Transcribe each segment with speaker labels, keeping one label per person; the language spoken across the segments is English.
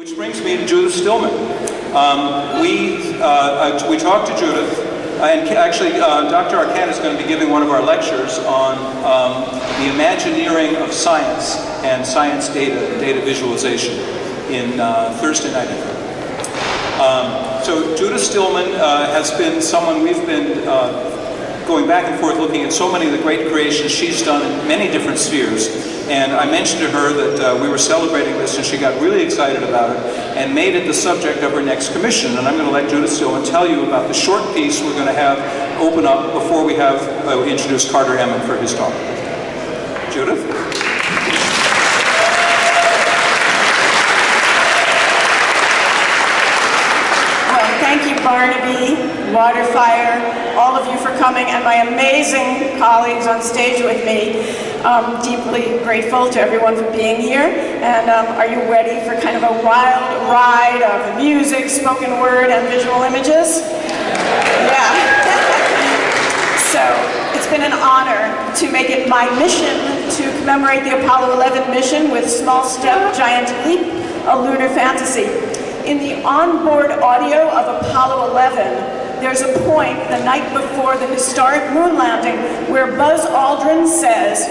Speaker 1: Which brings me to Judith Stillman. We talked to Judith, and actually Dr. Arcand is going to be giving one of our lectures on the imagineering of science and science data visualization in Thursday night. So Judith Stillman has been someone we've been going back and forth looking at so many of the great creations she's done in many different spheres. And I mentioned to her that we were celebrating this, and she got really excited about it and made it the subject of her next commission. And I'm going to let Judith Stillman tell you about the short piece we're going to have open up before we have introduce Carter Emmon for his talk. Judith?
Speaker 2: Thank you, Barnaby, Waterfire, all of you for coming, and my amazing colleagues on stage with me. Deeply grateful to everyone for being here. And are you ready for kind of a wild ride of music, spoken word, and visual images? Yeah. So it's been an honor to make it my mission to commemorate the Apollo 11 mission with Small Step, Giant Leap, a Lunar Fantasy. In the onboard audio of Apollo 11, there's a point the night before the historic moon landing where Buzz Aldrin says,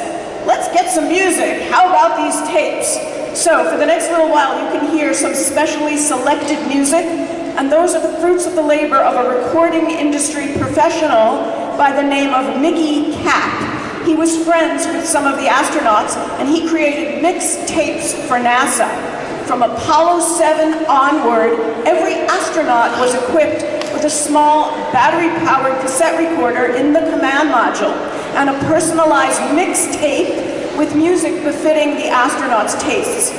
Speaker 2: "Let's get some music, how about these tapes?" So for the next little while you can hear some specially selected music, and those are the fruits of the labor of a recording industry professional by the name of Mickey Kapp. He was friends with some of the astronauts, and he created mixtapes for NASA. From Apollo 7 onward, every astronaut was equipped with a small battery-powered cassette recorder in the command module and a personalized mixtape with music befitting the astronauts' tastes.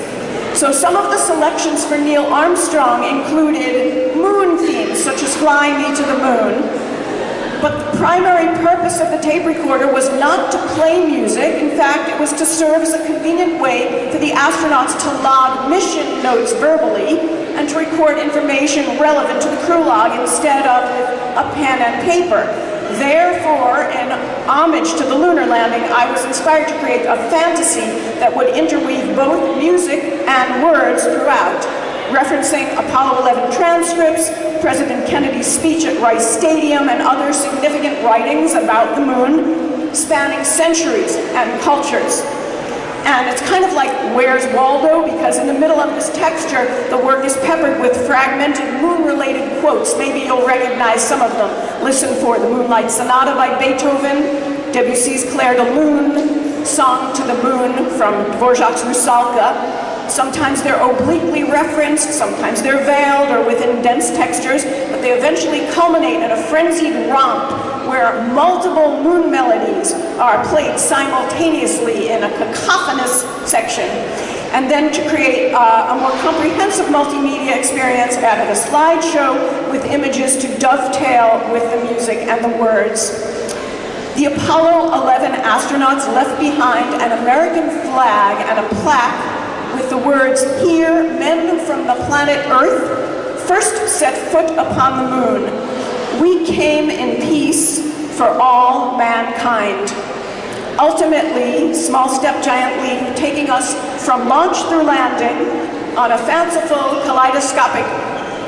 Speaker 2: So some of the selections for Neil Armstrong included moon themes, such as Fly Me to the Moon. But the primary purpose of the tape recorder was not to play music. In fact, it was to serve as a convenient way for the astronauts to log mission notes verbally and to record information relevant to the crew log instead of with a pen and paper. Therefore, in homage to the lunar landing, I was inspired to create a fantasy that would interweave both music and words throughout, referencing Apollo 11 transcripts, President Kennedy's speech at Rice Stadium, and other significant writings about the moon, spanning centuries and cultures. And it's kind of like Where's Waldo, because in the middle of this texture, the work is peppered with fragmented moon-related quotes. Maybe you'll recognize some of them. Listen for the Moonlight Sonata by Beethoven, Debussy's Clair de Lune, Song to the Moon from Dvorak's Rusalka. Sometimes they're obliquely referenced, sometimes they're veiled or within dense textures, but they eventually culminate in a frenzied romp where multiple moon melodies are played simultaneously in a cacophonous section. And then to create a more comprehensive multimedia experience, added a slideshow with images to dovetail with the music and the words. The Apollo 11 astronauts left behind an American flag and a plaque with the words, "Here, men from the planet Earth first set foot upon the moon. We came in peace for all mankind." Ultimately, Small Step, Giant Leap, taking us from launch through landing on a fanciful, kaleidoscopic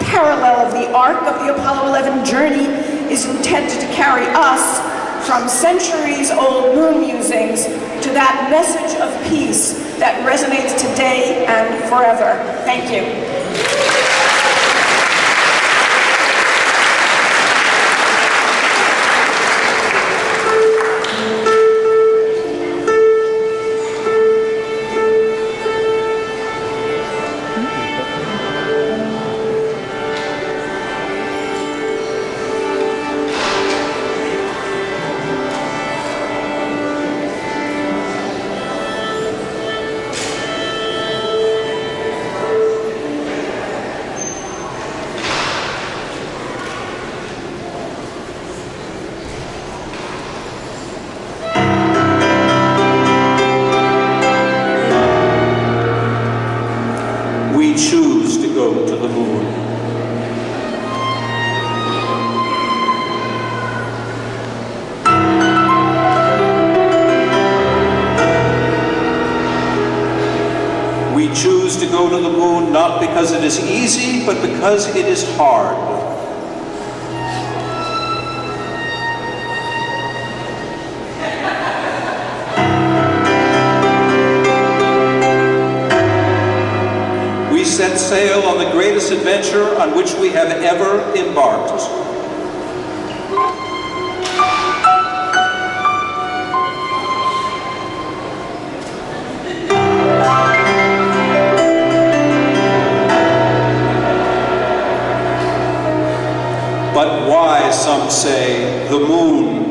Speaker 2: parallel of the arc of the Apollo 11 journey, is intended to carry us from centuries-old moon musings to that message of peace that resonates today and forever. Thank you.
Speaker 1: Choose to go to the moon. We choose to go to the moon not not because it is easy, but because it is hard. We set sail on the greatest adventure on which we have ever embarked. But why, some say, the moon?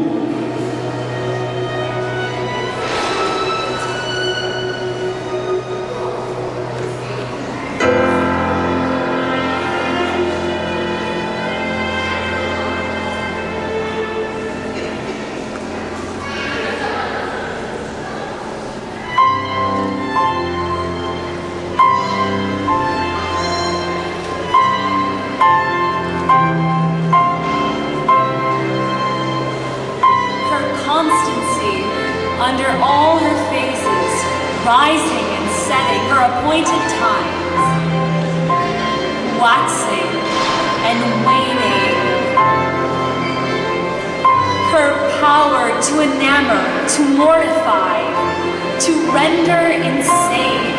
Speaker 3: Under all her phases, rising and setting her appointed times, waxing and waning, her power to enamor, to mortify, to render insane.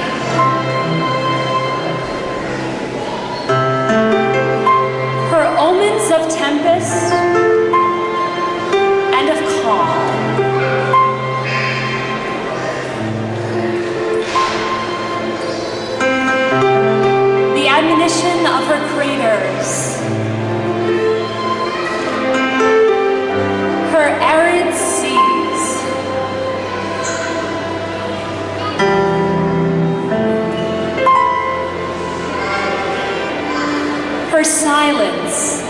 Speaker 3: Her omens of tempest and of calm. Admonition of her craters, her arid seas, her silence,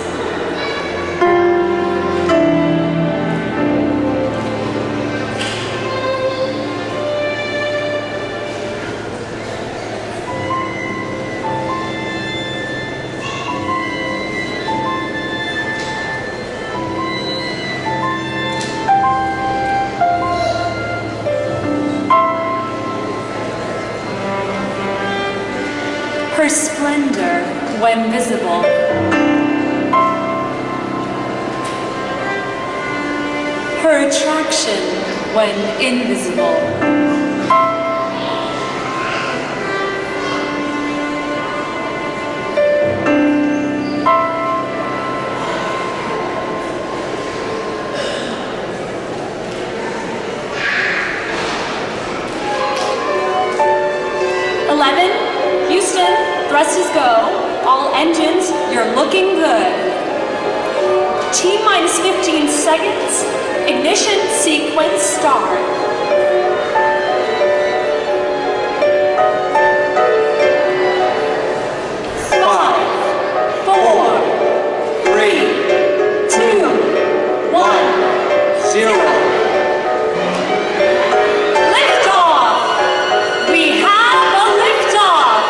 Speaker 3: her splendor when visible, her attraction when invisible, thrusters go, all engines, you're looking good. T-minus 15 seconds, ignition sequence start. 5, 4, 3, 2, 1, 0. Liftoff! We have a liftoff!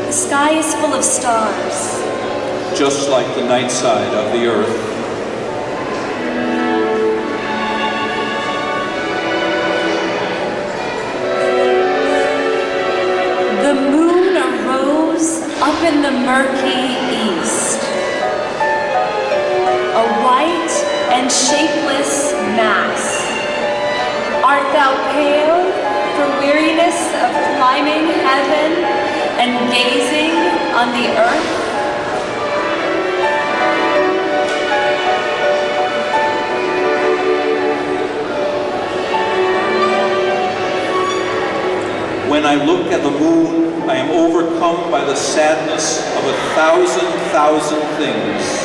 Speaker 3: The sky is full of stars,
Speaker 1: just like the night side of the earth.
Speaker 3: The moon arose up in the murky east, a white and shapeless mass. Art thou pale for weariness of climbing heaven and gazing on the earth?
Speaker 1: When I look at the moon, I am overcome by the sadness of 1,000 things.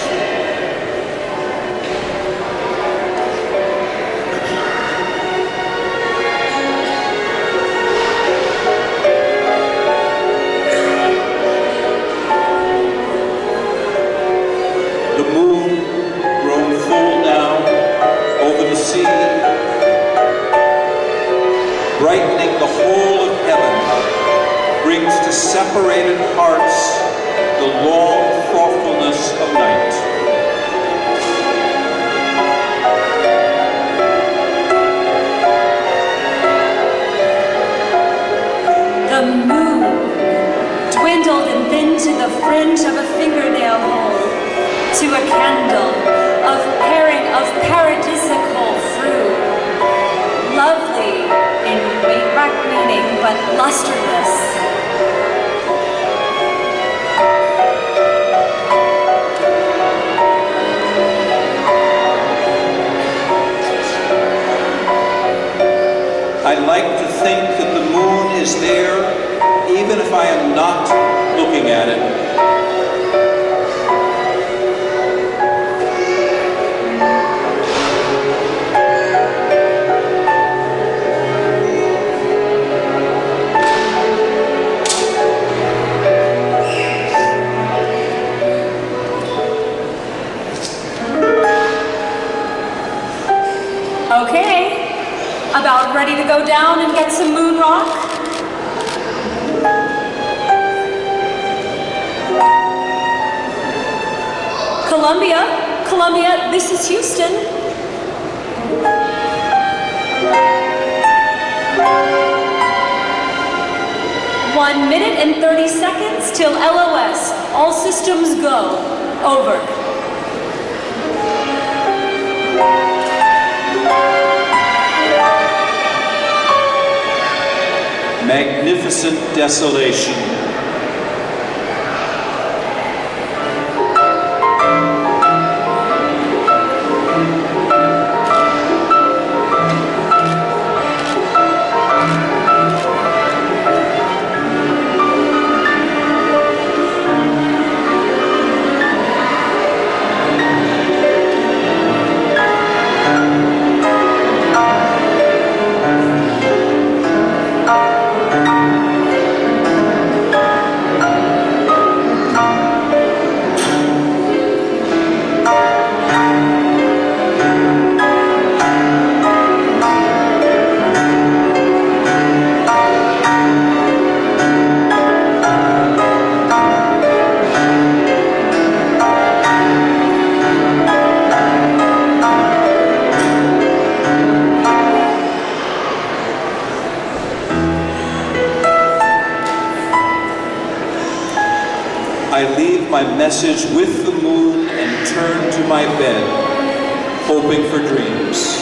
Speaker 1: The moon, grown full now, over the sea, brightening the whole of heaven, brings to separated hearts the long thoughtfulness of night.
Speaker 3: The moon dwindled and thinned to the fringe of a fingernail hole, to a candle of paradisical fruit, lovely in direct meaning but lusterless.
Speaker 1: I like to think that the moon is there, even if I am not looking at it.
Speaker 3: Okay, about ready to go down and get some moon rock? Columbia, this is Houston. One minute and 30 seconds till LOS. All systems go. Over.
Speaker 1: Magnificent desolation. I leave my message with the moon and turn to my bed, hoping for dreams.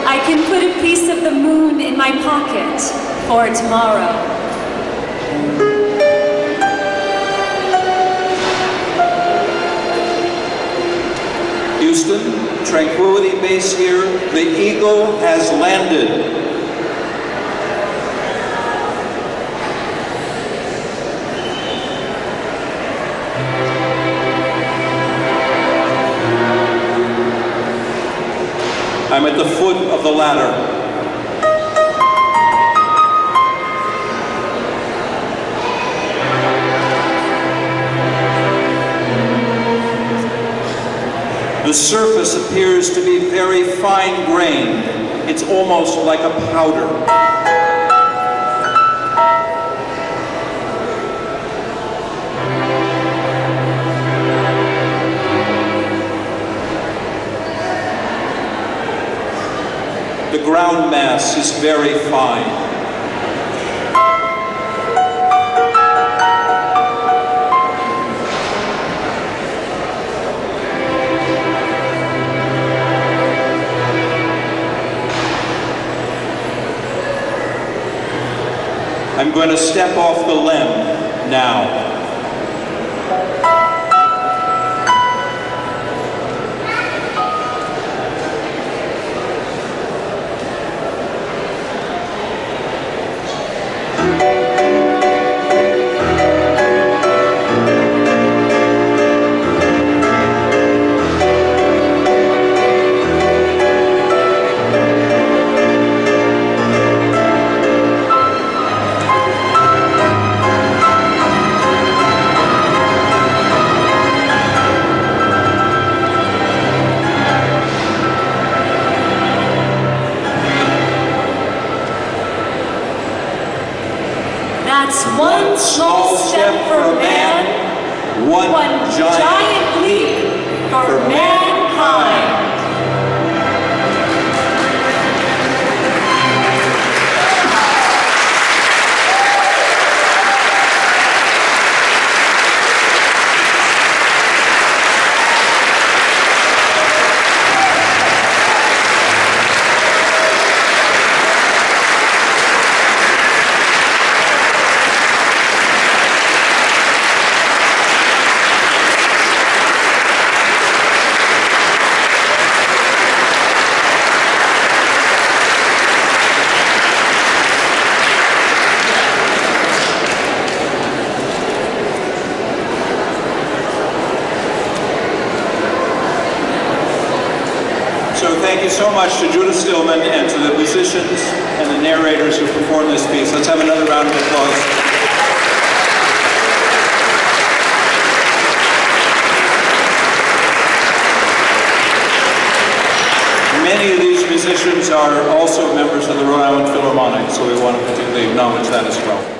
Speaker 3: I can put a piece of the moon in my pocket for tomorrow.
Speaker 1: Houston, Tranquility Base here. The Eagle has landed. I'm at the foot of the ladder. The surface appears to be very fine-grained. It's almost like a powder. The ground mass is very fine. I'm going to step off the limb now.
Speaker 3: One small step for man,
Speaker 1: one
Speaker 3: giant leap for mankind.
Speaker 1: Thank you so much to Judith Stillman and to the musicians and the narrators who performed this piece. Let's have another round of applause. Many of these musicians are also members of the Rhode Island Philharmonic, so we want to particularly acknowledge that as well.